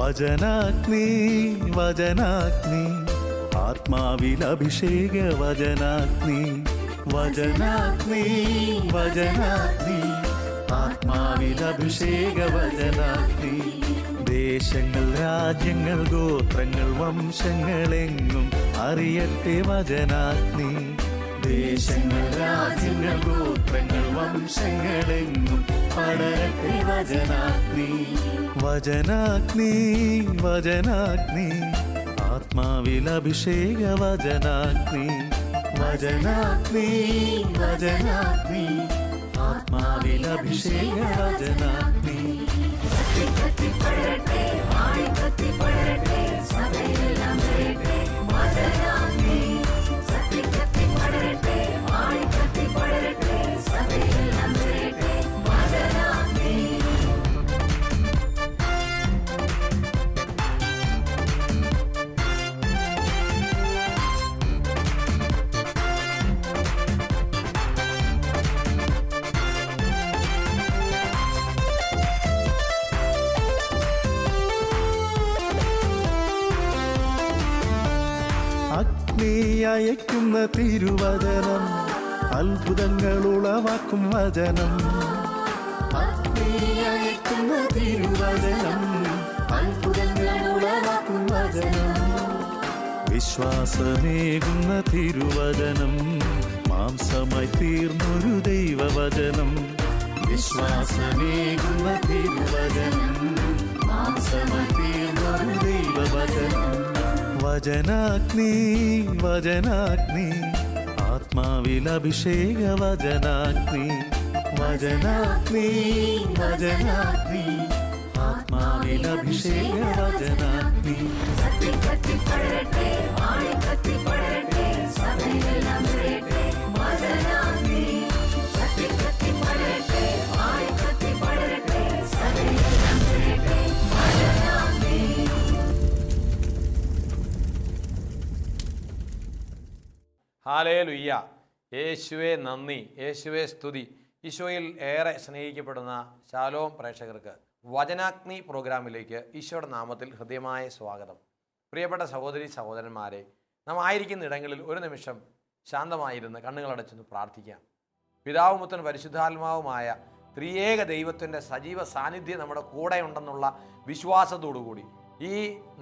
വചനാഗ്നി വചനാഗ്നി ആത്മാവിൽ അഭിഷേക വചനാഗ്നി വചനാഗ്നി വചനാഗ്നി ആത്മാവിൽ അഭിഷേക വചനാഗ്നി ദേശങ്ങൾ രാജ്യങ്ങൾ ഗോത്രങ്ങൾ വംശങ്ങളെങ്ങും അറിയട്ടെ വചനാഗ്നി ദേശങ്ങൾ രാജ്യങ്ങൾ ഗോത്രങ്ങൾ വംശങ്ങളെങ്ങും പടരട്ടെ വചനാഗ്നി വചനാഗ്നി വചനാഗ്നി ആത്മാവിൽ അഭിഷേക വചനാഗ്നി വചനാഗ്നി വചനാഗ്നി ആത്മാവിൽ അഭിഷേക വചനാഗ്നി അഗ്നിയയക്കുന്ന തിരുവചനം അത്ഭുതങ്ങൾ ഉളവാക്കും വചനം അഗ്നിയയക്കുന്ന തിരുവചനം അത്ഭുതങ്ങൾ ഉളവാക്കും വചനം വിശ്വാസമേകുന്ന തിരുവചനം മാംസമായി തീർന്നൊരു ദൈവവചനം വിശ്വാസമേകുന്ന തിരുവചനം മാംസമായി തീർന്നൊരു ദൈവവചനം വചനാഗ്നി വചനാഗ്നി ആത്മാവിൽ അഭിഷേക വചനാഗ്നി വചനാഗ്നി വചനാഗ്നി ആത്മാവിൽ അഭിഷേക വചനാഗ്നി ഹല്ലേലൂയ. യേശുവേ നന്ദി, യേശുവേ സ്തുതി. ഈശോയിൽ ഏറെ സ്നേഹിക്കപ്പെടുന്ന ശാലോം പ്രേക്ഷകർക്ക് വചനാഗ്നി പ്രോഗ്രാമിലേക്ക് ഈശോയുടെ നാമത്തിൽ ഹൃദ്യമായ സ്വാഗതം. പ്രിയപ്പെട്ട സഹോദരി സഹോദരന്മാരെ, നാം ആയിരിക്കുന്ന ഇടങ്ങളിൽ ഒരു നിമിഷം ശാന്തമായിരുന്ന് കണ്ണുകളടച്ചൊന്ന് പ്രാർത്ഥിക്കാം. പിതാവും പുത്രനും പരിശുദ്ധാത്മാവുമായ ത്രിയേക ദൈവത്തിൻ്റെ സജീവ സാന്നിധ്യം നമ്മുടെ കൂടെ ഉണ്ടെന്നുള്ള വിശ്വാസത്തോടുകൂടി ഈ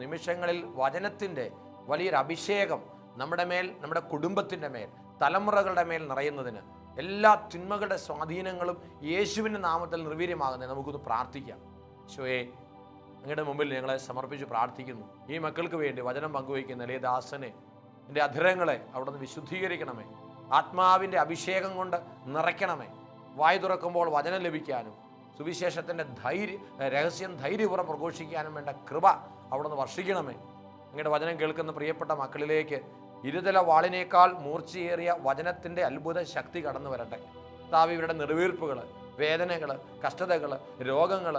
നിമിഷങ്ങളിൽ വചനത്തിൻ്റെ വലിയൊരു അഭിഷേകം നമ്മുടെ മേൽ, നമ്മുടെ കുടുംബത്തിൻ്റെ മേൽ, തലമുറകളുടെ മേൽ നിറയുന്നതിന് എല്ലാ തിന്മകളുടെ സ്വാധീനങ്ങളും യേശുവിൻ്റെ നാമത്തിൽ നിർവീര്യമാകുന്നതിന് നമുക്കൊന്ന് പ്രാർത്ഥിക്കാം. ഈശോയെ, അങ്ങയുടെ മുമ്പിൽ ഞങ്ങളെ സമർപ്പിച്ച് പ്രാർത്ഥിക്കുന്നു. ഈ മക്കൾക്ക് വേണ്ടി വചനം പങ്കുവയ്ക്കുന്ന എളിയ ദാസനെ, എൻ്റെ അധരങ്ങളെ അവിടെ നിന്ന് വിശുദ്ധീകരിക്കണമേ. ആത്മാവിൻ്റെ അഭിഷേകം കൊണ്ട് നിറയ്ക്കണമേ. വായു തുറക്കുമ്പോൾ വചനം ലഭിക്കാനും സുവിശേഷത്തിൻ്റെ രഹസ്യം ധൈര്യപൂർവ്വം പ്രഘോഷിക്കാനും വേണ്ട കൃപ അവിടെ നിന്ന് വർഷിക്കണമേ. അങ്ങയുടെ വചനം കേൾക്കുന്ന പ്രിയപ്പെട്ട മക്കളിലേക്ക് ഇരുതല വാളിനേക്കാൾ മൂർച്ചയേറിയ വചനത്തിൻ്റെ അത്ഭുത ശക്തി കടന്നു വരട്ടെ. കർത്താവേ, ഇവരുടെ നെടുവീർപ്പുകൾ, വേദനകൾ, കഷ്ടതകൾ, രോഗങ്ങൾ,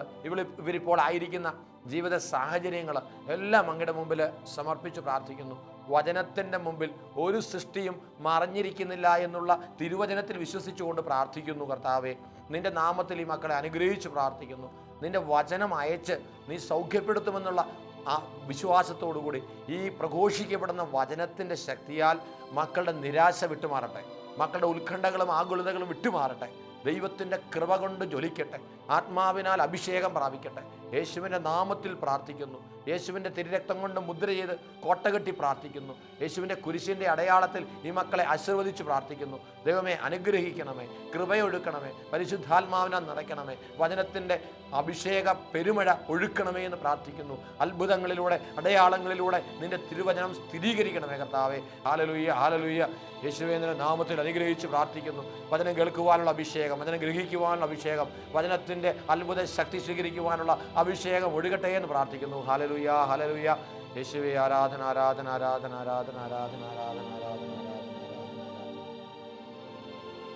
ഇവരിപ്പോൾ ആയിരിക്കുന്ന ജീവിത സാഹചര്യങ്ങൾ എല്ലാം അങ്ങയുടെ മുമ്പിൽ സമർപ്പിച്ച് പ്രാർത്ഥിക്കുന്നു. വചനത്തിൻ്റെ മുമ്പിൽ ഒരു സൃഷ്ടിയും മറഞ്ഞിരിക്കുന്നില്ല എന്നുള്ള തിരുവചനത്തിൽ വിശ്വസിച്ചുകൊണ്ട് പ്രാർത്ഥിക്കുന്നു. കർത്താവേ, നിൻ്റെ നാമത്തിൽ ഈ മക്കളെ അനുഗ്രഹിച്ച് പ്രാർത്ഥിക്കുന്നു. നിൻ്റെ വചനം അയച്ച് നീ സൗഖ്യപ്പെടുത്തുമെന്നുള്ള ആ വിശ്വാസത്തോടുകൂടി ഈ പ്രഘോഷിക്കപ്പെടുന്ന വചനത്തിൻ്റെ ശക്തിയാൽ മക്കളുടെ നിരാശ വിട്ടുമാറട്ടെ, മക്കളുടെ ഉത്കണ്ഠകളും ആകുലതകളും വിട്ടുമാറട്ടെ. ദൈവത്തിൻ്റെ കൃപ കൊണ്ട് ജ്വലിക്കട്ടെ, ആത്മാവിനാൽ അഭിഷേകം പ്രാപിക്കട്ടെ. യേശുവിൻ്റെ നാമത്തിൽ പ്രാർത്ഥിക്കുന്നു. യേശുവിൻ്റെ തിരുരക്തം കൊണ്ട് മുദ്ര ചെയ്ത് കോട്ടകെട്ടി പ്രാർത്ഥിക്കുന്നു. യേശുവിൻ്റെ കുരിശിൻ്റെ അടയാളത്തിൽ ഈ മക്കളെ ആശീർവദിച്ച് പ്രാർത്ഥിക്കുന്നു. ദൈവമേ, അനുഗ്രഹിക്കണമേ, കൃപയൊഴുക്കണമേ, പരിശുദ്ധാത്മാവിനാൽ നിറയ്ക്കണമേ, വചനത്തിൻ്റെ അഭിഷേക പെരുമഴ ഒഴുക്കണമേ എന്ന് പ്രാർത്ഥിക്കുന്നു. അത്ഭുതങ്ങളിലൂടെ, അടയാളങ്ങളിലൂടെ നിന്റെ തിരുവചനം സ്ഥിരീകരിക്കണമേ കർത്താവേ. Hallelujah, hallelujah. യേശുവിൻ്റെ നാമത്തിൽ അനുഗ്രഹിച്ച് പ്രാർത്ഥിക്കുന്നു. വചനം കേൾക്കുവാനുള്ള അഭിഷേകം, വചനം ഗ്രഹിക്കുവാനുള്ള അഭിഷേകം, വചനത്തിൻ്റെ അത്ഭുത ശക്തി സ്വീകരിക്കുവാനുള്ള അഭിഷേകം ഒഴുകട്ടെ എന്ന് പ്രാർത്ഥിക്കുന്നു. Hallelujah, hallelujah. യേശുവേ, ആരാധന, ആരാധന, ആരാധന, ആരാധന, ആരാധന, ആരാധന, ആരാധന.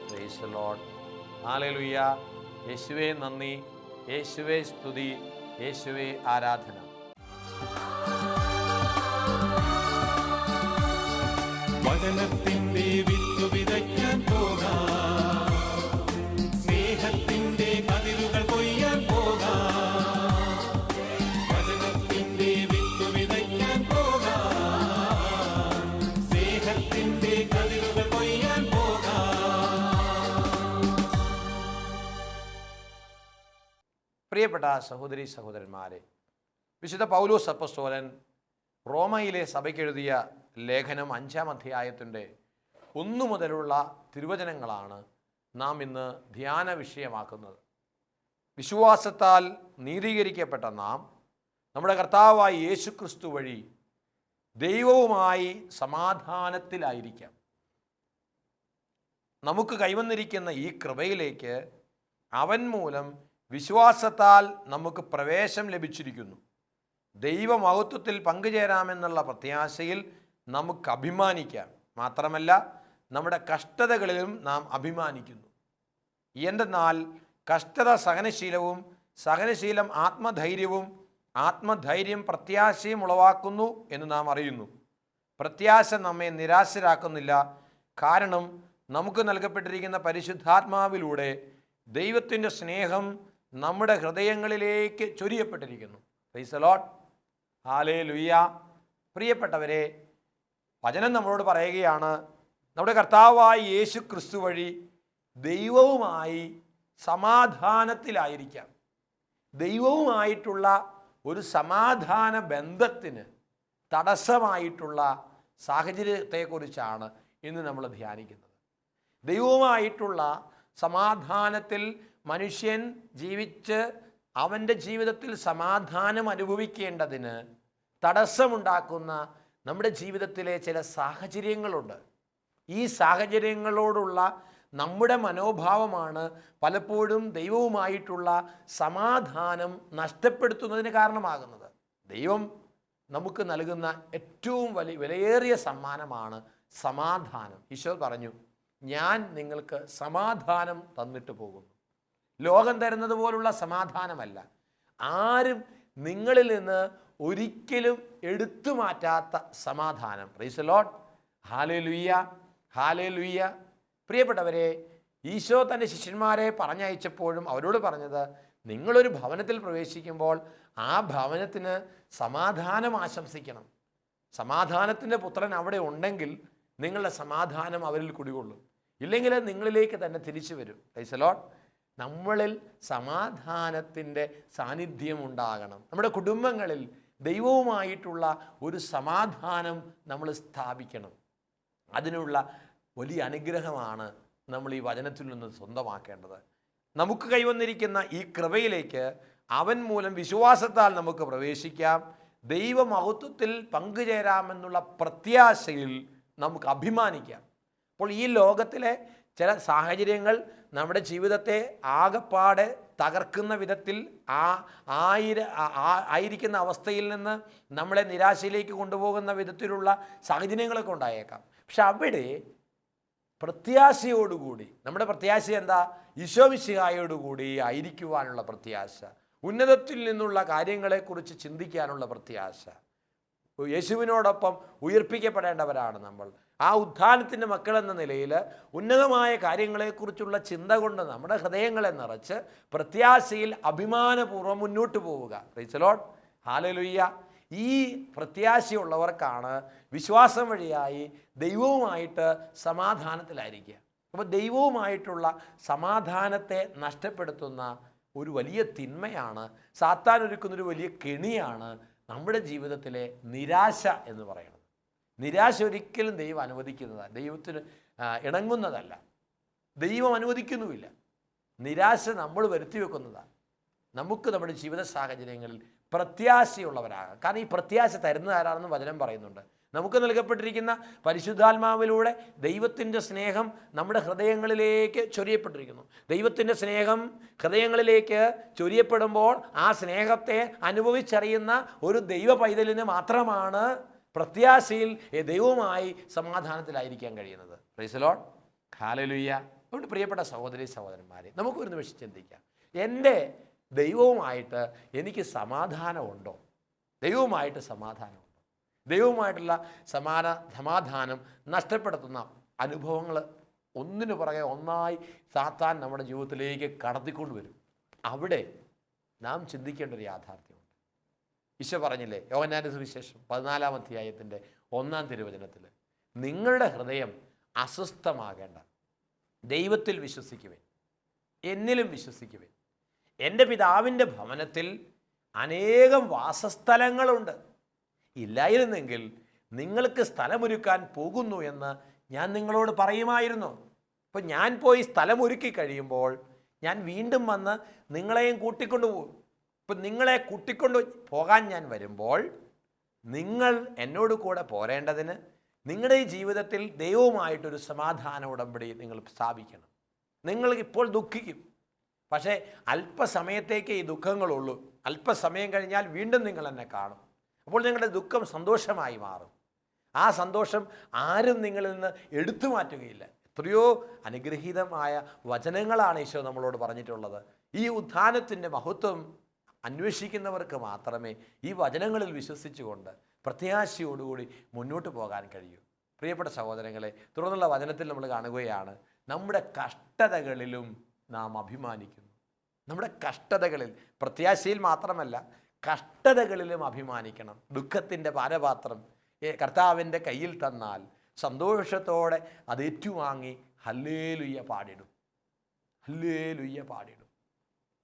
Price the Lord. ഹല്ലേലൂയ. യേശുവേ നന്ദി, യേശുവേ സ്തുതി, യേശുവേ ആരാധന. വചനത്തിന്റെ വിത്ത് വിതയ്ക്കാൻ പോകാം, സ്നേഹത്തിന്റെ കതിരുകൾ കൊയ്യാൻ പോകാം. വചനത്തിന്റെ പ്രിയപ്പെട്ട സഹോദരി സഹോദരന്മാരെ, വിശുദ്ധ പൗലോസ് അപ്പോസ്തലൻ റോമയിലെ സഭയ്ക്ക് എഴുതിയ ലേഖനം 5-ാം അധ്യായത്തിൻ്റെ 1 മുതലുള്ള തിരുവചനങ്ങളാണ് നാം ഇന്ന് ധ്യാന വിഷയമാക്കുന്നത്. വിശ്വാസത്താൽ നീതീകരിക്കപ്പെട്ട നാം നമ്മുടെ കർത്താവായ യേശുക്രിസ്തു വഴി ദൈവവുമായി സമാധാനത്തിലായിരിക്കാം. നമുക്ക് കൈവന്നിരിക്കുന്ന ഈ കൃപയിലേക്ക് അവൻ മൂലം വിശ്വാസത്താൽ നമുക്ക് പ്രവേശം ലഭിച്ചിരിക്കുന്നു. ദൈവമഹത്വത്തിൽ പങ്കുചേരാമെന്നുള്ള പ്രത്യാശയിൽ നമുക്ക് അഭിമാനിക്കാം. മാത്രമല്ല, നമ്മുടെ കഷ്ടതകളിലും നാം അഭിമാനിക്കുന്നു. എന്തെന്നാൽ കഷ്ടത സഹനശീലവും, സഹനശീലം ആത്മധൈര്യവും, ആത്മധൈര്യം പ്രത്യാശയും ഉളവാക്കുന്നു എന്ന് നാം അറിയുന്നു. പ്രത്യാശ നമ്മെ നിരാശരാക്കുന്നില്ല. കാരണം നമുക്ക് നൽകപ്പെട്ടിരിക്കുന്ന പരിശുദ്ധാത്മാവിലൂടെ ദൈവത്തിൻ്റെ സ്നേഹം നമ്മുടെ ഹൃദയങ്ങളിലേക്ക് ചൊരിയപ്പെട്ടിരിക്കുന്നു. Praise the Lord. ഹല്ലേലൂയ. പ്രിയപ്പെട്ടവരെ, വചനം നമ്മളോട് പറയുകയാണ്, നമ്മുടെ കർത്താവായ യേശു ക്രിസ്തു വഴി ദൈവവുമായി സമാധാനത്തിലായിരിക്കാം. ദൈവവുമായിട്ടുള്ള ഒരു സമാധാന ബന്ധത്തിന് തടസ്സമായിട്ടുള്ള സാഹചര്യത്തെക്കുറിച്ചാണ് ഇന്ന് നമ്മൾ ധ്യാനിക്കുന്നത്. ദൈവവുമായിട്ടുള്ള സമാധാനത്തിൽ മനുഷ്യൻ ജീവിച്ച് അവൻ്റെ ജീവിതത്തിൽ സമാധാനം അനുഭവിക്കേണ്ടതിന് തടസ്സമുണ്ടാക്കുന്ന നമ്മുടെ ജീവിതത്തിലെ ചില സാഹചര്യങ്ങളുണ്ട്. ഈ സാഹചര്യങ്ങളോടുള്ള നമ്മുടെ മനോഭാവമാണ് പലപ്പോഴും ദൈവവുമായിട്ടുള്ള സമാധാനം നഷ്ടപ്പെടുത്തുന്നതിന് കാരണമാകുന്നത്. ദൈവം നമുക്ക് നൽകുന്ന ഏറ്റവും വിലയേറിയ സമ്മാനമാണ് സമാധാനം. ഈശോ പറഞ്ഞു, ഞാൻ നിങ്ങൾക്ക് സമാധാനം തന്നിട്ട് പോകുന്നു. ലോകം തരുന്നത് പോലുള്ള സമാധാനമല്ല, ആരും നിങ്ങളിൽ നിന്ന് ഒരിക്കലും എടുത്തു മാറ്റാത്ത സമാധാനം. Price the Lord. Hallelujah, hallelujah. പ്രിയപ്പെട്ടവരെ, ഈശോ തൻ്റെ ശിഷ്യന്മാരെ പറഞ്ഞയച്ചപ്പോഴും അവരോട് പറഞ്ഞത്, നിങ്ങളൊരു ഭവനത്തിൽ പ്രവേശിക്കുമ്പോൾ ആ ഭവനത്തിന് സമാധാനം ആശംസിക്കണം. സമാധാനത്തിൻ്റെ പുത്രൻ അവിടെ ഉണ്ടെങ്കിൽ നിങ്ങളുടെ സമാധാനം അവരിൽ കുടികൊള്ളും. ഇല്ലെങ്കിൽ നിങ്ങളിലേക്ക് തന്നെ തിരിച്ചു വരും. Price the Lord. നമ്മളിൽ സമാധാനത്തിൻ്റെ സാന്നിധ്യം ഉണ്ടാകണം. നമ്മുടെ കുടുംബങ്ങളിൽ ദൈവവുമായിട്ടുള്ള ഒരു സമാധാനം നമ്മൾ സ്ഥാപിക്കണം. അതിനുള്ള വലിയ അനുഗ്രഹമാണ് നമ്മൾ ഈ വചനത്തിൽ നിന്ന് സ്വന്തമാക്കേണ്ടത്. നമുക്ക് കൈവന്നിരിക്കുന്ന ഈ കൃപയിലേക്ക് അവൻ മൂലം വിശ്വാസത്താൽ നമുക്ക് പ്രവേശിക്കാം. ദൈവമഹത്വത്തിൽ പങ്കുചേരാമെന്നുള്ള പ്രത്യാശയിൽ നമുക്ക് അഭിമാനിക്കാം. അപ്പോൾ ഈ ലോകത്തിലെ ചില സാഹചര്യങ്ങൾ നമ്മുടെ ജീവിതത്തെ ആകപ്പാടെ തകർക്കുന്ന വിധത്തിൽ ആയിരിക്കുന്ന അവസ്ഥയിൽ നിന്ന് നമ്മളെ നിരാശയിലേക്ക് കൊണ്ടുപോകുന്ന വിധത്തിലുള്ള സാഹചര്യങ്ങളൊക്കെ ഉണ്ടായേക്കാം. പക്ഷെ അവിടെ പ്രത്യാശയോടുകൂടി, നമ്മുടെ പ്രത്യാശ എന്താ? ഈശോ മിശിഹായോടുകൂടി ആയിരിക്കുവാനുള്ള പ്രത്യാശ, ഉന്നതത്തിൽ നിന്നുള്ള കാര്യങ്ങളെക്കുറിച്ച് ചിന്തിക്കാനുള്ള പ്രത്യാശ. യേശുവിനോടൊപ്പം ഉയർപ്പിക്കപ്പെടേണ്ടവരാണ് നമ്മൾ. ആ ഉത്ഥാനത്തിൻ്റെ മക്കളെന്ന നിലയിൽ ഉന്നതമായ കാര്യങ്ങളെക്കുറിച്ചുള്ള ചിന്ത കൊണ്ട് നമ്മുടെ ഹൃദയങ്ങളെ നിറച്ച് പ്രത്യാശയിൽ അഭിമാനപൂർവ്വം മുന്നോട്ട് പോവുക. Price the Lord. ഹല്ലേലൂയ. ഈ പ്രത്യാശയുള്ളവർക്കാണ് വിശ്വാസം വഴിയായി ദൈവവുമായിട്ട് സമാധാനത്തിലായിരിക്കുക. അപ്പോൾ ദൈവവുമായിട്ടുള്ള സമാധാനത്തെ നഷ്ടപ്പെടുത്തുന്ന ഒരു വലിയ തിന്മയാണ്, സാത്താൻ ഒരുക്കുന്നൊരു വലിയ കെണിയാണ് നമ്മുടെ ജീവിതത്തിലെ നിരാശ എന്ന് പറയുന്നത്. നിരാശ ഒരിക്കലും ദൈവം അനുവദിക്കുന്നതല്ല, ദൈവത്തിന് ഇണങ്ങുന്നതല്ല, ദൈവം അനുവദിക്കുന്നുമില്ല. നിരാശ നമ്മൾ വരുത്തി വെക്കുന്നതാണ്. നമുക്ക് നമ്മുടെ ജീവിത സാഹചര്യങ്ങളിൽ പ്രത്യാശയുള്ളവരാകാം. കാരണം ഈ പ്രത്യാശ തരുന്നത് ആരാണെന്ന് വചനം പറയുന്നുണ്ട്. നമുക്ക് നൽകപ്പെട്ടിരിക്കുന്ന പരിശുദ്ധാത്മാവിലൂടെ ദൈവത്തിൻ്റെ സ്നേഹം നമ്മുടെ ഹൃദയങ്ങളിലേക്ക് ചൊരിയപ്പെട്ടിരിക്കുന്നു. ദൈവത്തിൻ്റെ സ്നേഹം ഹൃദയങ്ങളിലേക്ക് ചൊരിയപ്പെടുമ്പോൾ ആ സ്നേഹത്തെ അനുഭവിച്ചറിയുന്ന ഒരു ദൈവ പൈതലിന് മാത്രമാണ് പ്രത്യാശയിൽ ദൈവവുമായി സമാധാനത്തിലായിരിക്കാൻ കഴിയുന്നത്. Price the Lord. ഹല്ലേലൂയ. അതുകൊണ്ട് പ്രിയപ്പെട്ട സഹോദരി സഹോദരന്മാരെ, നമുക്കൊരു നിമിഷം ചിന്തിക്കാം, എൻ്റെ ദൈവവുമായിട്ട് എനിക്ക് സമാധാനമുണ്ടോ? ദൈവവുമായിട്ട് സമാധാനമുണ്ടോ? ദൈവവുമായിട്ടുള്ള സമാധാനം നഷ്ടപ്പെടുത്തുന്ന അനുഭവങ്ങൾ ഒന്നിനു പുറകെ ഒന്നായി സാത്താൻ നമ്മുടെ ജീവിതത്തിലേക്ക് കടത്തിക്കൊണ്ട് വരും. അവിടെ നാം ചിന്തിക്കേണ്ട ഒരു യാഥാർത്ഥ്യമുണ്ട്. ഈശോ പറഞ്ഞില്ലേ, യോഹന്നാന്റെ സുവിശേഷം 14-ാം അധ്യായത്തിൻ്റെ 1-ാം തിരുവചനത്തിൽ, നിങ്ങളുടെ ഹൃദയം അസ്വസ്ഥമാകേണ്ട, ദൈവത്തിൽ വിശ്വസിക്കുവിൻ, എന്നിലും വിശ്വസിക്കുവിൻ. എൻ്റെ പിതാവിൻ്റെ ഭവനത്തിൽ അനേകം വാസസ്ഥലങ്ങളുണ്ട്. ഇല്ലായിരുന്നെങ്കിൽ നിങ്ങൾക്ക് സ്ഥലമൊരുക്കാൻ പോകുന്നു എന്ന് ഞാൻ നിങ്ങളോട് പറയുമായിരുന്നു. അപ്പം ഞാൻ പോയി സ്ഥലമൊരുക്കി കഴിയുമ്പോൾ ഞാൻ വീണ്ടും വന്ന് നിങ്ങളെയും കൂട്ടിക്കൊണ്ടു പോകും. ഇപ്പം നിങ്ങളെ കൂട്ടിക്കൊണ്ടു പോകാൻ ഞാൻ വരുമ്പോൾ നിങ്ങൾ എന്നോട് കൂടെ പോരേണ്ടതിന് നിങ്ങളുടെ ഈ ജീവിതത്തിൽ ദൈവവുമായിട്ടൊരു സമാധാന ഉടമ്പടി നിങ്ങൾ സ്ഥാപിക്കണം. നിങ്ങൾ ഇപ്പോൾ ദുഃഖിക്കും, പക്ഷേ അല്പസമയത്തേക്ക് ഈ ദുഃഖങ്ങളുള്ളൂ. അല്പസമയം കഴിഞ്ഞാൽ വീണ്ടും നിങ്ങൾ എന്നെ കാണും. അപ്പോൾ നിങ്ങളുടെ ദുഃഖം സന്തോഷമായി മാറും. ആ സന്തോഷം ആരും നിങ്ങളിൽ നിന്ന് എടുത്തു മാറ്റുകയില്ല. എത്രയോ അനുഗ്രഹീതമായ വചനങ്ങളാണ് ഈശോ നമ്മളോട് പറഞ്ഞിട്ടുള്ളത്. ഈ ഉത്ഥാനത്തിൻ്റെ മഹത്വം അന്വേഷിക്കുന്നവർക്ക് മാത്രമേ ഈ വചനങ്ങളിൽ വിശ്വസിച്ചുകൊണ്ട് പ്രത്യാശയോടുകൂടി മുന്നോട്ട് പോകാൻ കഴിയൂ. പ്രിയപ്പെട്ട സഹോദരങ്ങളെ, തുടർന്നുള്ള വചനത്തിൽ നമ്മൾ കാണുകയാണ്, നമ്മുടെ കഷ്ടതകളിലും നാം അഭിമാനിക്കുന്നു. നമ്മുടെ കഷ്ടതകളിൽ, പ്രത്യാശയിൽ മാത്രമല്ല, കഷ്ടതകളിലും അഭിമാനിക്കണം. ദുഃഖത്തിൻ്റെ പാനപാത്രം കർത്താവിൻ്റെ കയ്യിൽ തന്നാൽ സന്തോഷത്തോടെ അത് ഏറ്റുവാങ്ങി ഹല്ലേലൂയ പാടിടും. ഹല്ലേലൂയ പാടിടും.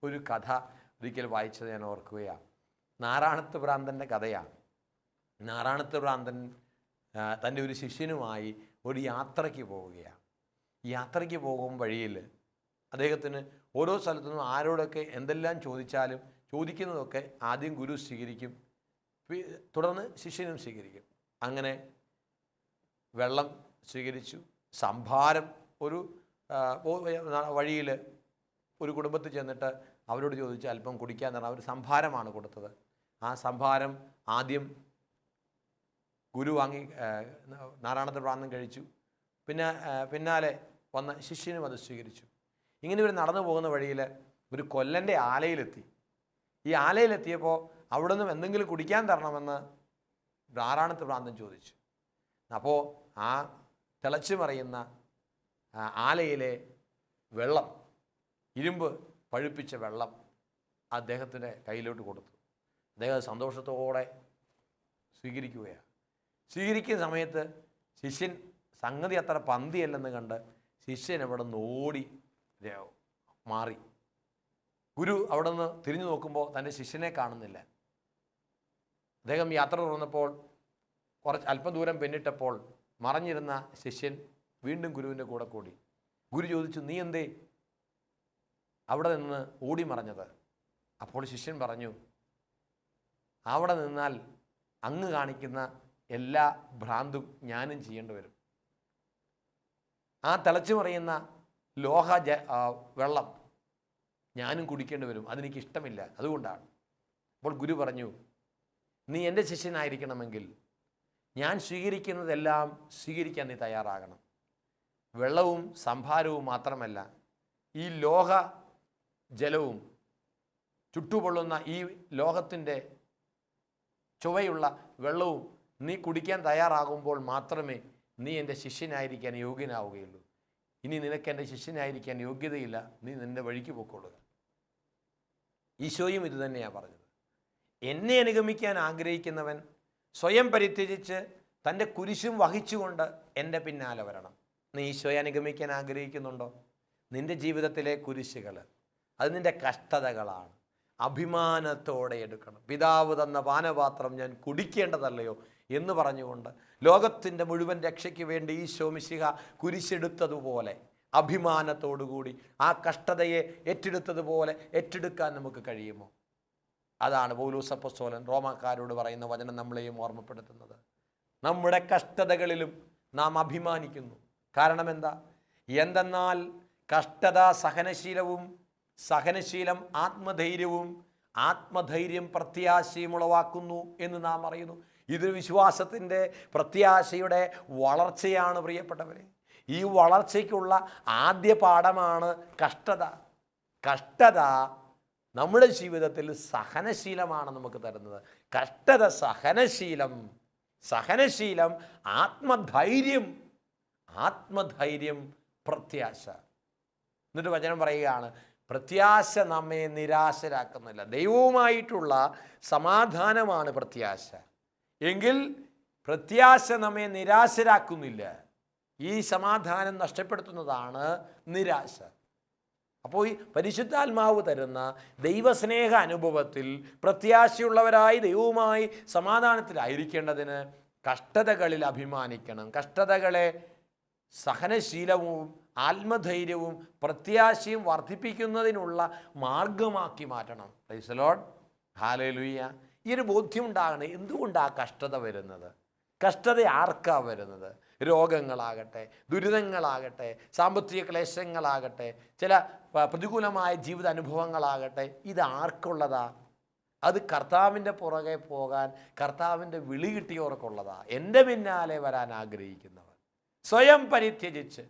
ഒരു കഥ ഒരിക്കൽ വായിച്ചത് ഞാൻ ഓർക്കുകയാണ്. നാറാണത്ത് ഭ്രാന്തൻ്റെ കഥയാണ്. നാറാണത്ത് ഭ്രാന്തൻ തൻ്റെ ഒരു ശിഷ്യനുമായി ഒരു യാത്രയ്ക്ക് പോവുകയാണ്. ഈ യാത്രയ്ക്ക് പോകും വഴിയിൽ അദ്ദേഹത്തിന് ഓരോ സ്ഥലത്തുനിന്നും ആരോടൊക്കെ എന്തെല്ലാം ചോദിച്ചാലും ചോദിക്കുന്നതൊക്കെ ആദ്യം ഗുരു സ്വീകരിക്കും, തുടർന്ന് ശിഷ്യനും സ്വീകരിക്കും. അങ്ങനെ വെള്ളം സ്വീകരിച്ചു, സംഭാരം. ഒരു വഴിയിൽ ഒരു കുടുംബത്തിൽ ചെന്നിട്ട് അവരോട് ചോദിച്ച് അല്പം കുടിക്കാൻ പറഞ്ഞാൽ അവർ സംഭാരമാണ് കൊടുത്തത്. ആ സംഭാരം ആദ്യം ഗുരു വാങ്ങി നാരായണത്തെ ഭ്രാന്തൻ കഴിച്ചു. പിന്നാലെ വന്ന ശിഷ്യനും അത് സ്വീകരിച്ചു. ഇങ്ങനെ ഇവർ നടന്നു പോകുന്ന വഴിയിൽ ഒരു കൊല്ലൻ്റെ ആലയിലെത്തി. ഈ ആലയിലെത്തിയപ്പോൾ അവിടെ നിന്നും എന്തെങ്കിലും കുടിക്കാൻ തരണമെന്ന് നാരായണത്തെ ഭ്രാന്തൻ ചോദിച്ചു. അപ്പോൾ ആ തിളച്ചു മറിയുന്ന ആലയിലെ വെള്ളം, ഇരുമ്പ് പഴുപ്പിച്ച വെള്ളം അദ്ദേഹത്തിൻ്റെ കയ്യിലോട്ട് കൊടുത്തു. അദ്ദേഹം സന്തോഷത്തോടെ സ്വീകരിക്കുകയാണ്. സ്വീകരിക്കുന്ന സമയത്ത് ശിഷ്യൻ സംഗതി അത്ര പന്തിയല്ലെന്ന് കണ്ട് ശിഷ്യൻ അവിടെ നിന്ന് ഓടി മാറി. ഗുരു അവിടെ നിന്ന് തിരിഞ്ഞു നോക്കുമ്പോൾ തൻ്റെ ശിഷ്യനെ കാണുന്നില്ല. അദ്ദേഹം യാത്ര തുടർന്നപ്പോൾ അല്പം ദൂരം പിന്നിട്ടപ്പോൾ മറഞ്ഞിരുന്ന ശിഷ്യൻ വീണ്ടും ഗുരുവിൻ്റെ കൂടെ കൂടി. ഗുരു ചോദിച്ചു, നീ എന്തേ അവിടെ നിന്ന് ഓടി മറഞ്ഞത്? അപ്പോൾ ശിഷ്യൻ പറഞ്ഞു, അവിടെ നിന്നാൽ അങ്ങ് കാണിക്കുന്ന എല്ലാ ഭ്രാന്തും ഞാനും ചെയ്യേണ്ടി വരും. ആ തിളച്ചു മറിയുന്ന ലോഹ വെള്ളം ഞാനും കുടിക്കേണ്ടി വരും. അതെനിക്ക് ഇഷ്ടമില്ല, അതുകൊണ്ടാണ്. അപ്പോൾ ഗുരു പറഞ്ഞു, നീ എൻ്റെ ശിഷ്യനായിരിക്കണമെങ്കിൽ ഞാൻ സ്വീകരിക്കുന്നതെല്ലാം സ്വീകരിക്കാൻ നീ തയ്യാറാകണം. വെള്ളവും സംഭാരവും മാത്രമല്ല, ഈ ലോഹ ജലവും ചുട്ടുപൊള്ളുന്ന ഈ ലോഹത്തിൻ്റെ ചുവയുള്ള വെള്ളവും നീ കുടിക്കാൻ തയ്യാറാകുമ്പോൾ മാത്രമേ നീ എൻ്റെ ശിഷ്യനായിരിക്കാൻ യോഗ്യനാവുകയുള്ളൂ. ഇനി നിനക്ക് എൻ്റെ ശിഷ്യനായിരിക്കാൻ യോഗ്യതയില്ല, നീ നിൻ്റെ വഴിക്ക് പോയിക്കൊള്ളുക. ഈശോയും ഇത് തന്നെയാണ് പറഞ്ഞത്. എന്നെ അനുഗമിക്കാൻ ആഗ്രഹിക്കുന്നവൻ സ്വയം പരിത്യജിച്ച് തൻ്റെ കുരിശും വഹിച്ചുകൊണ്ട് എൻ്റെ പിന്നാലെ വരണം. നീ ഈശോയെ അനുഗമിക്കാൻ ആഗ്രഹിക്കുന്നുണ്ടോ? നിൻ്റെ ജീവിതത്തിലെ കുരിശുകൾ, അത് നിൻ്റെ കഷ്ടതകളാണ്. അഭിമാനത്തോടെ എടുക്കണം. പിതാവ് തന്ന പാനപാത്രം ഞാൻ കുടിക്കേണ്ടതല്ലയോ എന്ന് പറഞ്ഞുകൊണ്ട് ലോകത്തിൻ്റെ മുഴുവൻ രക്ഷയ്ക്ക് വേണ്ടി ഈശോ മിശിഹ കുരിശെടുത്തതുപോലെ അഭിമാനത്തോടുകൂടി ആ കഷ്ടതയെ ഏറ്റെടുത്തതുപോലെ ഏറ്റെടുക്കാൻ നമുക്ക് കഴിയുമോ? അതാണ് പൗലോസ് അപ്പോസ്തലൻ റോമാക്കാരോട് പറയുന്ന വചനം നമ്മളെയും ഓർമ്മപ്പെടുത്തുന്നത്. നമ്മുടെ കഷ്ടതകളിലും നാം അഭിമാനിക്കുന്നു. കാരണം എന്താ? എന്തെന്നാൽ കഷ്ടത സഹനശീലവും, സഹനശീലം ആത്മധൈര്യവും, ആത്മധൈര്യം പ്രത്യാശയും ഉളവാക്കുന്നു എന്ന് നാം അറിയുന്നു. ഇത് വിശ്വാസത്തിൻ്റെ പ്രത്യാശയുടെ വളർച്ചയാണ് പ്രിയപ്പെട്ടവരെ. ഈ വളർച്ചയ്ക്കുള്ള ആദ്യ പാഠമാണ് കഷ്ടത. കഷ്ടത നമ്മുടെ ജീവിതത്തിൽ സഹനശീലമാണ് നമുക്ക് തരുന്നത്. കഷ്ടത സഹനശീലം, സഹനശീലം ആത്മധൈര്യം, ആത്മധൈര്യം പ്രത്യാശ. എന്നിട്ട് വചനം പറയുകയാണ്, പ്രത്യാശ നമ്മെ നിരാശരാക്കുന്നില്ല. ദൈവവുമായിട്ടുള്ള സമാധാനമാണ് പ്രത്യാശ. എങ്കിൽ പ്രത്യാശ നമ്മെ നിരാശരാക്കുന്നില്ല. ഈ സമാധാനം നഷ്ടപ്പെടുത്തുന്നതാണ് നിരാശ. അപ്പോൾ ഈ പരിശുദ്ധാത്മാവ് തരുന്ന ദൈവസ്നേഹ അനുഭവത്തിൽ പ്രത്യാശയുള്ളവരായി ദൈവവുമായി സമാധാനത്തിലായിരിക്കേണ്ടതിന് കഷ്ടതകളിൽ അഭിമാനിക്കണം. കഷ്ടതകളെ സഹനശീലവും ആത്മധൈര്യവും പ്രത്യാശയും വർദ്ധിപ്പിക്കുന്നതിനുള്ള മാർഗമാക്കി മാറ്റണം. Price the Lord, hallelujah. ഈ ഒരു ബോധ്യം ഉണ്ടാകണം. എന്തുകൊണ്ടാണ് കഷ്ടത വരുന്നത്? കഷ്ടത ആർക്കാ വരുന്നത്? രോഗങ്ങളാകട്ടെ, ദുരിതങ്ങളാകട്ടെ, സാമ്പത്തിക ക്ലേശങ്ങളാകട്ടെ, ചില പ്രതികൂലമായ ജീവിത അനുഭവങ്ങളാകട്ടെ, ഇത് ആർക്കുള്ളതാ? അത് കർത്താവിൻ്റെ പുറകെ പോകാൻ കർത്താവിൻ്റെ വിളി കിട്ടിയവർക്കുള്ളതാ. എൻ്റെ പിന്നാലെ വരാൻ ആഗ്രഹിക്കുന്നവർ സ്വയം പരിത്യജിച്ച്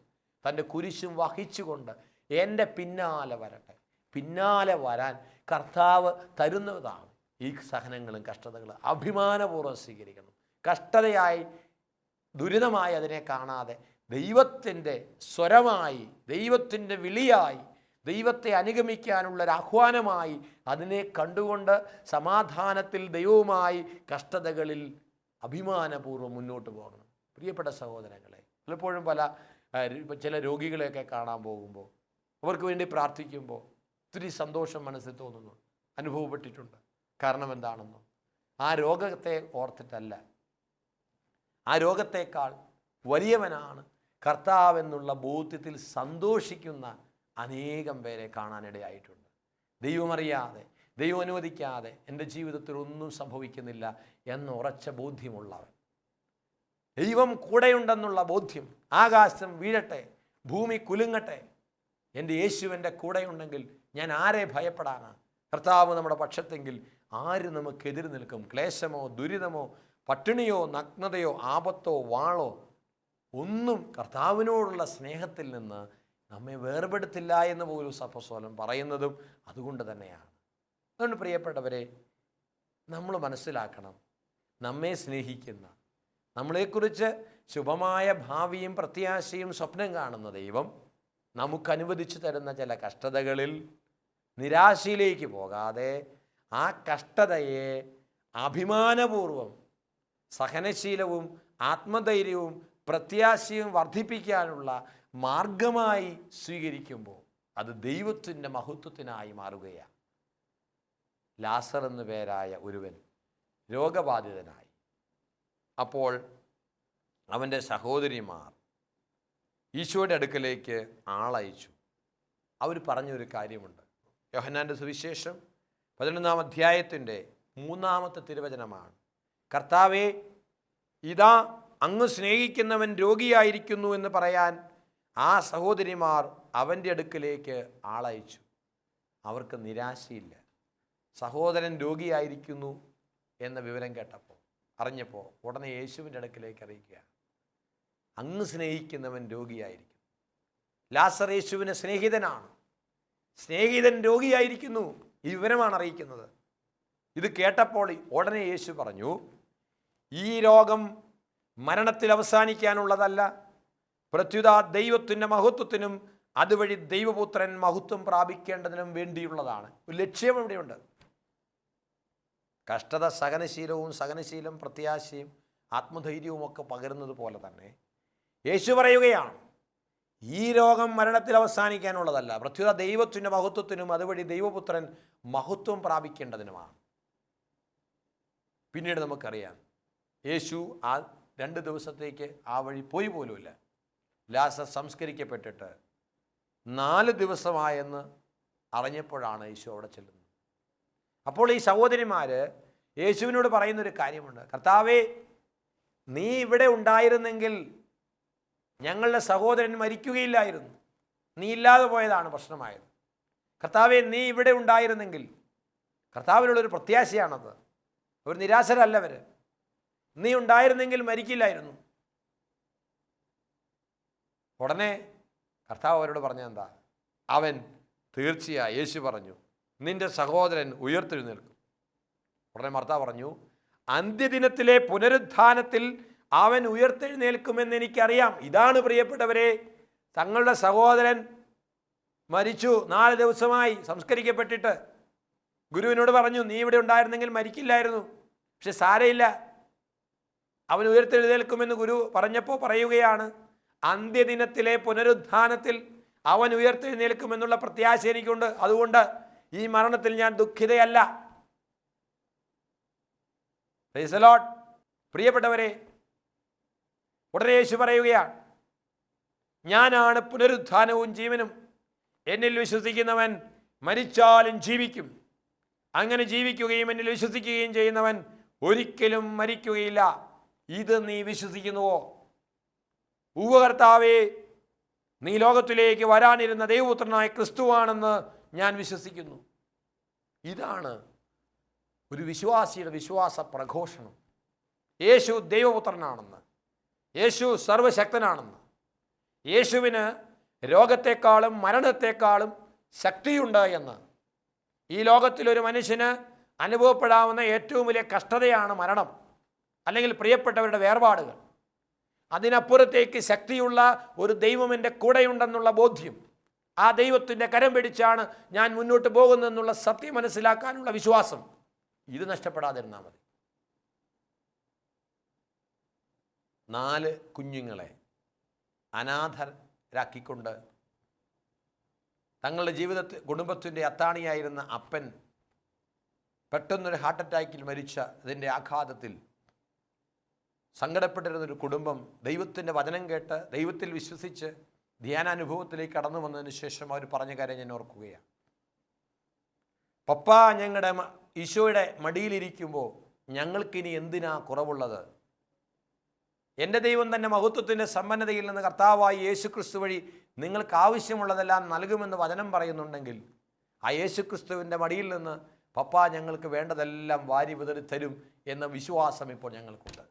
തൻ്റെ കുരിശും വഹിച്ചുകൊണ്ട് എൻ്റെ പിന്നാലെ വരട്ടെ. പിന്നാലെ വരാൻ കർത്താവ് തരുന്നതാണ് ഈ സഹനങ്ങളും കഷ്ടതകളും. അഭിമാനപൂർവ്വം സ്വീകരിക്കണം. കഷ്ടതയായി ദുരിതമായി അതിനെ കാണാതെ ദൈവത്തിൻ്റെ സ്വരമായി, ദൈവത്തിൻ്റെ വിളിയായി, ദൈവത്തെ അനുഗമിക്കാനുള്ളൊരു ആഹ്വാനമായി അതിനെ കണ്ടുകൊണ്ട് സമാധാനത്തിൽ ദൈവവുമായി കഷ്ടതകളിൽ അഭിമാനപൂർവ്വം മുന്നോട്ട് പോകണം. പ്രിയപ്പെട്ട സഹോദരങ്ങളെ, പലപ്പോഴും ചില രോഗികളെയൊക്കെ കാണാൻ പോകുമ്പോൾ അവർക്ക് വേണ്ടി പ്രാർത്ഥിക്കുമ്പോൾ ഒത്തിരി സന്തോഷം മനസ്സിൽ തോന്നുന്നു, അനുഭവപ്പെട്ടിട്ടുണ്ട്. കാരണം എന്താണെന്നോ? ആ രോഗത്തെ ഓർത്തിട്ടല്ല, ആ രോഗത്തേക്കാൾ വലിയവനാണ് കർത്താവെന്നുള്ള ബോധ്യത്തിൽ സന്തോഷിക്കുന്ന അനേകം പേരെ കാണാനിടയായിട്ടുണ്ട്. ദൈവമറിയാതെ, ദൈവം അനുവദിക്കാതെ എൻ്റെ ജീവിതത്തിൽ ഒന്നും സംഭവിക്കുന്നില്ല എന്ന് ഉറച്ച ബോധ്യമുള്ളവൻ, ദൈവം കൂടെയുണ്ടെന്നുള്ള ബോധ്യം, ആകാശം വീഴട്ടെ, ഭൂമി കുലുങ്ങട്ടെ, എൻ്റെ യേശുവിൻ്റെ കൂടെയുണ്ടെങ്കിൽ ഞാൻ ആരെ ഭയപ്പെടാനാണ്? കർത്താവ് നമ്മുടെ പക്ഷത്തെങ്കിൽ ആര് നമുക്കെതിര് നിൽക്കും? ക്ലേശമോ ദുരിതമോ പട്ടിണിയോ നഗ്നതയോ ആപത്തോ വാളോ ഒന്നും കർത്താവിനോടുള്ള സ്നേഹത്തിൽ നിന്ന് നമ്മെ വേർപെടുത്തില്ല എന്ന് പോലും അപ്പോസ്തലൻ പറയുന്നതും അതുകൊണ്ട് തന്നെയാണ്. അതുകൊണ്ട് പ്രിയപ്പെട്ടവരെ, നമ്മൾ മനസ്സിലാക്കണം, നമ്മെ സ്നേഹിക്കുന്ന, നമ്മളെക്കുറിച്ച് ശുഭമായ ഭാവിയും പ്രത്യാശയും സ്വപ്നം കാണുന്ന ദൈവം നമുക്ക് അനുവദിച്ചു തരുന്ന ചില കഷ്ടതകളിൽ നിരാശയിലേക്ക് പോകാതെ ആ കഷ്ടതയെ അഭിമാനപൂർവം സഹനശീലവും ആത്മധൈര്യവും പ്രത്യാശയും വർദ്ധിപ്പിക്കാനുള്ള മാർഗമായി സ്വീകരിക്കുമ്പോൾ അത് ദൈവത്തിൻ്റെ മഹത്വത്തിനായി മാറുകയാണ്. ലാസർ എന്നു പേരായ ഒരുവൻ രോഗബാധിതനായി. അപ്പോൾ അവൻ്റെ സഹോദരിമാർ ഈശോയുടെ അടുക്കലേക്ക് ആളയച്ചു. അവർ പറഞ്ഞൊരു കാര്യമുണ്ട്. യോഹന്നാൻ്റെ സുവിശേഷം 11-ാം അധ്യായത്തിൻ്റെ 3-ാമത്തെ തിരുവചനമാണ്. കർത്താവേ, ഇതാ അങ്ങ് സ്നേഹിക്കുന്നവൻ രോഗിയായിരിക്കുന്നു എന്ന് പറയാൻ ആ സഹോദരിമാർ അവൻ്റെ അടുക്കലേക്ക് ആളയച്ചു. അവർക്ക് നിരാശയില്ല. സഹോദരൻ രോഗിയായിരിക്കുന്നു എന്ന വിവരം അറിഞ്ഞപ്പോൾ ഉടനെ യേശുവിൻ്റെ അടുക്കലേക്ക് അറിയിക്കുക, അങ്ങ് സ്നേഹിക്കുന്നവൻ രോഗിയായിരിക്കും. ലാസർ യേശുവിന് സ്നേഹിതനാണ്. സ്നേഹിതൻ രോഗിയായിരിക്കുന്നു, ഈ വിവരമാണ് അറിയിക്കുന്നത്. ഇത് കേട്ടപ്പോൾ ഉടനെ യേശു പറഞ്ഞു, ഈ രോഗം മരണത്തിൽ അവസാനിക്കാനുള്ളതല്ല, പ്രത്യുത ദൈവത്തിൻ്റെ മഹത്വത്തിനും അതുവഴി ദൈവപുത്രൻ മഹത്വം പ്രാപിക്കേണ്ടതിനും വേണ്ടിയുള്ളതാണ്. ഒരു ലക്ഷ്യം ഇവിടെയുണ്ട്. കഷ്ടത സഹനശീലം പ്രത്യാശയും ആത്മധൈര്യവും ഒക്കെ പകരുന്നത് പോലെ തന്നെ യേശു പറയുകയാണ്, ഈ രോഗം മരണത്തിൽ അവസാനിക്കാനുള്ളതല്ല, പ്രത്യുത ദൈവത്തിൻ്റെ മഹത്വത്തിനും അതുവഴി ദൈവപുത്രൻ മഹത്വം പ്രാപിക്കേണ്ടതിനുമാണ്. പിന്നീട് നമുക്കറിയാം, യേശു ആ 2 ദിവസത്തേക്ക് ആ വഴി പോയി പോലുമില്ല. ലാസർ സംസ്കരിക്കപ്പെട്ടിട്ട് 4 ദിവസമായെന്ന് അറിഞ്ഞപ്പോഴാണ് യേശു അവിടെ ചെല്ലുന്നത്. അപ്പോൾ ഈ സഹോദരിമാർ യേശുവിനോട് പറയുന്നൊരു കാര്യമുണ്ട്, കർത്താവേ, നീ ഇവിടെ ഉണ്ടായിരുന്നെങ്കിൽ ഞങ്ങളുടെ സഹോദരൻ മരിക്കുകയില്ലായിരുന്നു. നീ ഇല്ലാതെ പോയതാണ് പ്രശ്നമായത്. കർത്താവേ, നീ ഇവിടെ ഉണ്ടായിരുന്നെങ്കിൽ. കർത്താവിനുള്ളൊരു പ്രത്യാശയാണത്. അവർ നിരാശരല്ല. അവർ നീ ഉണ്ടായിരുന്നെങ്കിൽ മരിക്കില്ലായിരുന്നു. ഉടനെ കർത്താവ് അവരോട് പറഞ്ഞെന്താ? അവൻ തീർച്ചയായും, യേശു പറഞ്ഞു, നിന്റെ സഹോദരൻ ഉയർത്തെഴുന്നേൽക്കും. ഉടനെ മർത്ത പറഞ്ഞു, അന്ത്യദിനത്തിലെ പുനരുത്ഥാനത്തിൽ അവൻ ഉയർത്തെഴുന്നേൽക്കുമെന്ന് എനിക്കറിയാം. ഇതാണ് പ്രിയപ്പെട്ടവരെ, തങ്ങളുടെ സഹോദരൻ മരിച്ചു, 4 ദിവസമായി സംസ്കരിക്കപ്പെട്ടിട്ട്. ഗുരുവിനോട് പറഞ്ഞു, നീ ഇവിടെ ഉണ്ടായിരുന്നെങ്കിൽ മരിക്കില്ലായിരുന്നു. പക്ഷെ സാരയില്ല, അവൻ ഉയർത്തെഴുന്നേൽക്കുമെന്ന് ഗുരു പറഞ്ഞപ്പോൾ പറയുകയാണ്, അന്ത്യദിനത്തിലെ പുനരുത്ഥാനത്തിൽ അവൻ ഉയർത്തെഴുന്നേൽക്കുമെന്നുള്ള പ്രത്യാശ എനിക്കുണ്ട്. അതുകൊണ്ട് ഈ മരണത്തിൽ ഞാൻ ദുഃഖിതയല്ല. Price the Lord. പ്രിയപ്പെട്ടവരെ, ഉടനെ യേശു പറയുകയാണ്, ഞാനാണ് പുനരുത്ഥാനവും ജീവനും. എന്നിൽ വിശ്വസിക്കുന്നവൻ മരിച്ചാലും ജീവിക്കും. അങ്ങനെ ജീവിക്കുകയും എന്നിൽ വിശ്വസിക്കുകയും ചെയ്യുന്നവൻ ഒരിക്കലും മരിക്കുകയില്ല. ഇത് നീ വിശ്വസിക്കുന്നുവോ? ഉവ്വ കർത്താവേ, നീ ലോകത്തിലേക്ക് വരാനിരുന്ന ദൈവപുത്രനായ ക്രിസ്തുവാണെന്ന് ഞാൻ വിശ്വസിക്കുന്നു. ഇതാണ് ഒരു വിശ്വാസിയുടെ വിശ്വാസ പ്രഘോഷണം. യേശു ദൈവപുത്രനാണെന്ന്, യേശു സർവശക്തനാണെന്ന്, യേശുവിന് രോഗത്തെക്കാളും മരണത്തെക്കാളും ശക്തിയുണ്ട് എന്ന്. ഈ ലോകത്തിലൊരു മനുഷ്യന് അനുഭവപ്പെടാവുന്ന ഏറ്റവും വലിയ കഷ്ടതയാണ് മരണം, അല്ലെങ്കിൽ പ്രിയപ്പെട്ടവരുടെ വേർപാടുകൾ. അതിനപ്പുറത്തേക്ക് ശക്തിയുള്ള ഒരു ദൈവം എൻ്റെ കൂടെയുണ്ടെന്നുള്ള ബോധ്യം, ആ ദൈവത്തിൻ്റെ കരം പിടിച്ചാണ് ഞാൻ മുന്നോട്ട് പോകുന്നതെന്നുള്ള സത്യം മനസ്സിലാക്കാനുള്ള വിശ്വാസം, ഇത് നഷ്ടപ്പെടാതിരുന്നാൽ മതി. 4 കുഞ്ഞുങ്ങളെ അനാഥരാക്കിക്കൊണ്ട് തങ്ങളുടെ കുടുംബത്തിൻ്റെ അത്താണിയായിരുന്ന അപ്പൻ പെട്ടെന്നൊരു ഹാർട്ട് അറ്റാക്കിൽ മരിച്ച അതിൻ്റെ ആഘാതത്തിൽ സങ്കടപ്പെട്ടിരുന്നൊരു കുടുംബം ദൈവത്തിൻ്റെ വചനം കേട്ട് ദൈവത്തിൽ വിശ്വസിച്ച് ധ്യാനാനുഭവത്തിലേക്ക് കടന്നു വന്നതിന് ശേഷം അവർ പറഞ്ഞ കാര്യം ഞാൻ ഓർക്കുകയാണ്. പപ്പ ഞങ്ങളുടെ ഈശോയുടെ മടിയിലിരിക്കുമ്പോൾ ഞങ്ങൾക്കിനി എന്തിനാ കുറവുള്ളത്? എൻ്റെ ദൈവം തന്നെ മഹത്വത്തിൻ്റെ സമ്പന്നതയിൽ നിന്ന് കർത്താവായി യേശുക്രിസ്തു വഴി നിങ്ങൾക്ക് ആവശ്യമുള്ളതെല്ലാം നൽകുമെന്ന് വചനം പറയുന്നുണ്ടെങ്കിൽ ആ യേശുക്രിസ്തുവിൻ്റെ മടിയിൽ നിന്ന് പപ്പ ഞങ്ങൾക്ക് വേണ്ടതെല്ലാം വാരി വിതറി തരും എന്ന വിശ്വാസം ഇപ്പോൾ ഞങ്ങൾക്കുണ്ട്.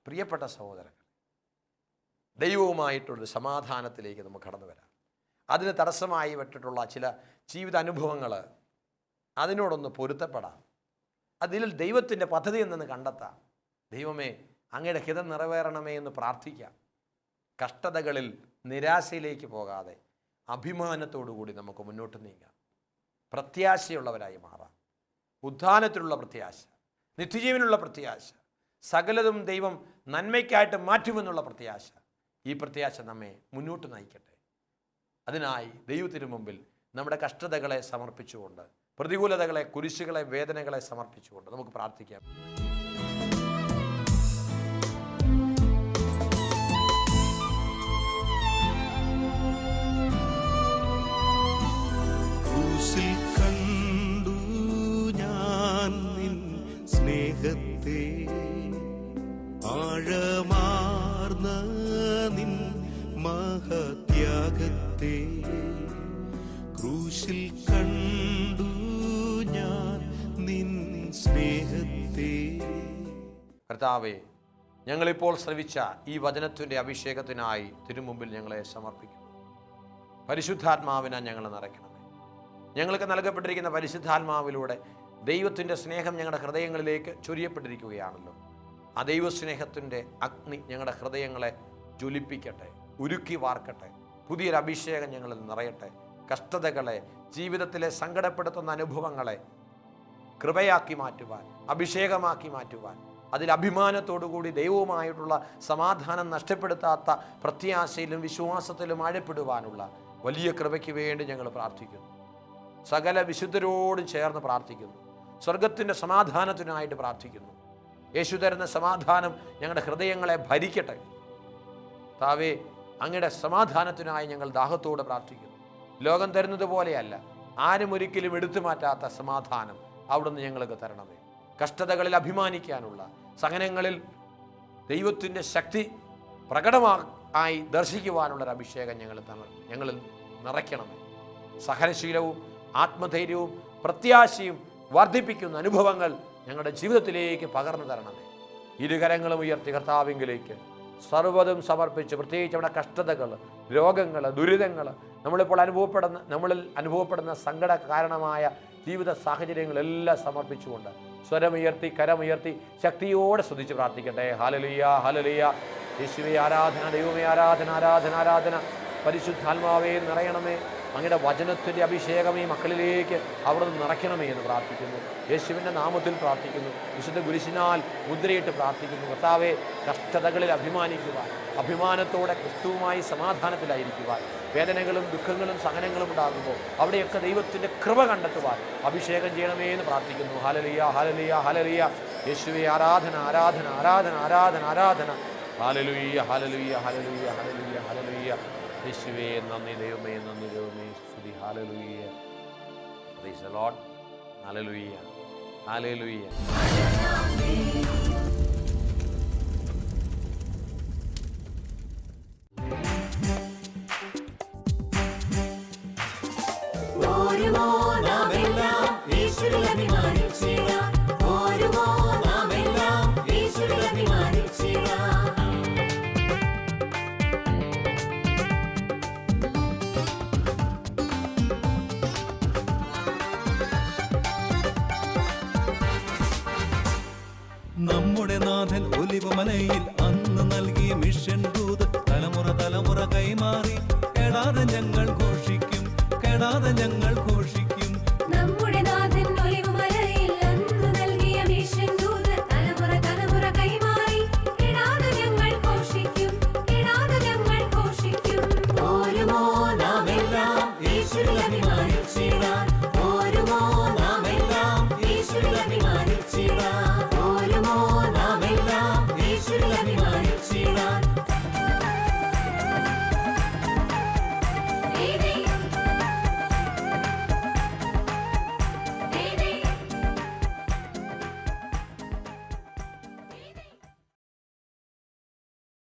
പ്രിയപ്പെട്ട സഹോദരങ്ങൾ, ദൈവവുമായിട്ടുള്ളൊരു സമാധാനത്തിലേക്ക് നമുക്ക് കടന്നു വരാം. അതിന് തടസ്സമായി വിട്ടിട്ടുള്ള ചില ജീവിതാനുഭവങ്ങൾ അതിനോടൊന്ന് പൊരുത്തപ്പെടാം. അതിൽ ദൈവത്തിൻ്റെ പദ്ധതി എന്തെന്ന് കണ്ടെത്താം. ദൈവമേ, അങ്ങയുടെ ഹിതം നിറവേറണമേ എന്ന് പ്രാർത്ഥിക്കാം. കഷ്ടതകളിൽ നിരാശയിലേക്ക് പോകാതെ അഭിമാനത്തോടുകൂടി നമുക്ക് മുന്നോട്ട് നീങ്ങാം. പ്രത്യാശയുള്ളവരായി മാറാം. ഉദ്ധാനത്തിലുള്ള പ്രത്യാശ, നിത്യജീവനുള്ള പ്രത്യാശ, സകലതും ദൈവം നന്മയ്ക്കായിട്ട് മാറ്റുമെന്നുള്ള പ്രത്യാശ, ഈ പ്രത്യാശ നമ്മെ മുന്നോട്ട് നയിക്കട്ടെ. അതിനായി ദൈവത്തിന് മുമ്പിൽ നമ്മുടെ കഷ്ടതകളെ സമർപ്പിച്ചുകൊണ്ട്, പ്രതികൂലതകളെ, കുരിശുകളെ, വേദനകളെ സമർപ്പിച്ചുകൊണ്ട് നമുക്ക് പ്രാർത്ഥിക്കാം. ക്രൂശിൽ കണ്ടു ഞാൻ നിൻ സ്നേഹത്തെ, ആഴമാർന്ന നിൻ മഹത്യാഗത്തെ. ക്രൂശിൽ കണ്ടു ഞാൻ നിൻ സ്നേഹത്തെ. കർത്താവേ, ഞങ്ങളിപ്പോൾ ശ്രവിച്ച ഈ വചനത്തിൻ്റെ അഭിഷേകത്തിനായി തിരുമുമ്പിൽ ഞങ്ങളെ സമർപ്പിക്കുന്നു. പരിശുദ്ധാത്മാവിനാൽ ഞങ്ങളെ നിറയ്ക്കണമേ. ഞങ്ങൾക്ക് നൽകപ്പെട്ടിരിക്കുന്ന പരിശുദ്ധാത്മാവിലൂടെ ദൈവത്തിൻ്റെ സ്നേഹം ഞങ്ങളുടെ ഹൃദയങ്ങളിലേക്ക് ചൊരിയപ്പെട്ടിരിക്കുകയാണല്ലോ. ആ ദൈവസ്നേഹത്തിൻ്റെ അഗ്നി ഞങ്ങളുടെ ഹൃദയങ്ങളെ ജ്വലിപ്പിക്കട്ടെ, ഉരുക്കി വാർക്കട്ടെ. പുതിയൊരു അഭിഷേകം ഞങ്ങളിൽ നിറയട്ടെ. കഷ്ടതകളെ, ജീവിതത്തിലെ സങ്കടപ്പെടുത്തുന്ന അനുഭവങ്ങളെ കൃപയാക്കി മാറ്റുവാൻ, അഭിഷേകമാക്കി മാറ്റുവാൻ, അതിൽ അഭിമാനത്തോടുകൂടി ദൈവവുമായിട്ടുള്ള സമാധാനം നഷ്ടപ്പെടുത്താത്ത പ്രത്യാശയിലും വിശ്വാസത്തിലും ആഴപ്പെടുവാനുള്ള വലിയ കൃപയ്ക്ക് വേണ്ടി ഞങ്ങൾ പ്രാർത്ഥിക്കുന്നു. സകല വിശുദ്ധരോടും ചേർന്ന് പ്രാർത്ഥിക്കുന്നു. സ്വർഗത്തിൻ്റെ സമാധാനത്തിനായിട്ട് പ്രാർത്ഥിക്കുന്നു. യേശു തരുന്ന സമാധാനം ഞങ്ങളുടെ ഹൃദയങ്ങളെ ഭരിക്കട്ടെ. താവേ, അങ്ങയുടെ സമാധാനത്തിനായി ഞങ്ങൾ ദാഹത്തോടെ പ്രാർത്ഥിക്കുന്നു. ലോകം തരുന്നത് പോലെയല്ല, ആരും ഒരിക്കലും എടുത്തു മാറ്റാത്ത സമാധാനം അവിടുന്ന് ഞങ്ങൾക്ക് തരണമേ. കഷ്ടതകളിൽ അഭിമാനിക്കാനുള്ള, സഹനങ്ങളിൽ ദൈവത്തിൻ്റെ ശക്തി പ്രകടമായി ദർശിക്കുവാനുള്ളൊരു അഭിഷേകം ഞങ്ങളിൽ നിറയ്ക്കണമേ. സഹനശീലവും ആത്മധൈര്യവും പ്രത്യാശയും വർദ്ധിപ്പിക്കുന്ന അനുഭവങ്ങൾ ഞങ്ങളുടെ ജീവിതത്തിലേക്ക് പകർന്നു തരണമേ. ഇരുകരങ്ങളും ഉയർത്തി കർത്താവിങ്കിലേക്ക് സർവ്വതും സമർപ്പിച്ച്, പ്രത്യേകിച്ച് നമ്മുടെ കഷ്ടതകൾ, രോഗങ്ങൾ, ദുരിതങ്ങൾ, നമ്മളിൽ അനുഭവപ്പെടുന്ന സങ്കട കാരണമായ ജീവിത സാഹചര്യങ്ങളെല്ലാം സമർപ്പിച്ചുകൊണ്ട് സ്വരമുയർത്തി, കരമുയർത്തി ശക്തിയോടെ സ്തുതിച്ച് പ്രാർത്ഥിക്കട്ടെ. Hallelujah, hallelujah. യേശുവേ ആരാധന, ദൈവമേ ആരാധന, ആരാധന, ആരാധന. പരിശുദ്ധാത്മാവേ നിറയണമേ, അങ്ങയുടെ വചനത്തിൻ്റെ അഭിഷേകം ഈ മക്കളിലേക്ക് അവിടുന്ന് നിറയ്ക്കണമേ എന്ന് പ്രാർത്ഥിക്കുന്നു. യേശുവിൻ്റെ നാമത്തിൽ പ്രാർത്ഥിക്കുന്നു. വിശുദ്ധ കുരിശിനാൽ മുദ്രയിട്ട് പ്രാർത്ഥിക്കുന്നു. കർത്താവെ, കഷ്ടതകളിൽ അഭിമാനിക്കുവാൻ, അഭിമാനത്തോടെ ക്രിസ്തുവുമായി സമാധാനത്തിലായിരിക്കുവാൻ, വേദനകളും ദുഃഖങ്ങളും സഹനങ്ങളും ഉണ്ടാകുമ്പോൾ അവിടെയൊക്കെ ദൈവത്തിൻ്റെ കൃപ കണ്ടെത്തുവാൻ അഭിഷേകം ചെയ്യണമേ എന്ന് പ്രാർത്ഥിക്കുന്നു. Hallelujah, hallelujah, hallelujah. യേശുവേ, ആരാധന, ആരാധന, ആരാധന, ആരാധന, ആരാധന. Hallelujah, hallelujah, hallelujah, hallelujah, hallelujah. യേശുവേ, നന്ദി ദൈവമേ, നന്ദി ദൈവമേ, സ്തുതി. Hallelujah. Price the Lord. Hallelujah, hallelujah. നമ്മുടെ നാഥൻ ഒലിവുമലയിൽ അന്ന് നൽകിയ മിഷൻ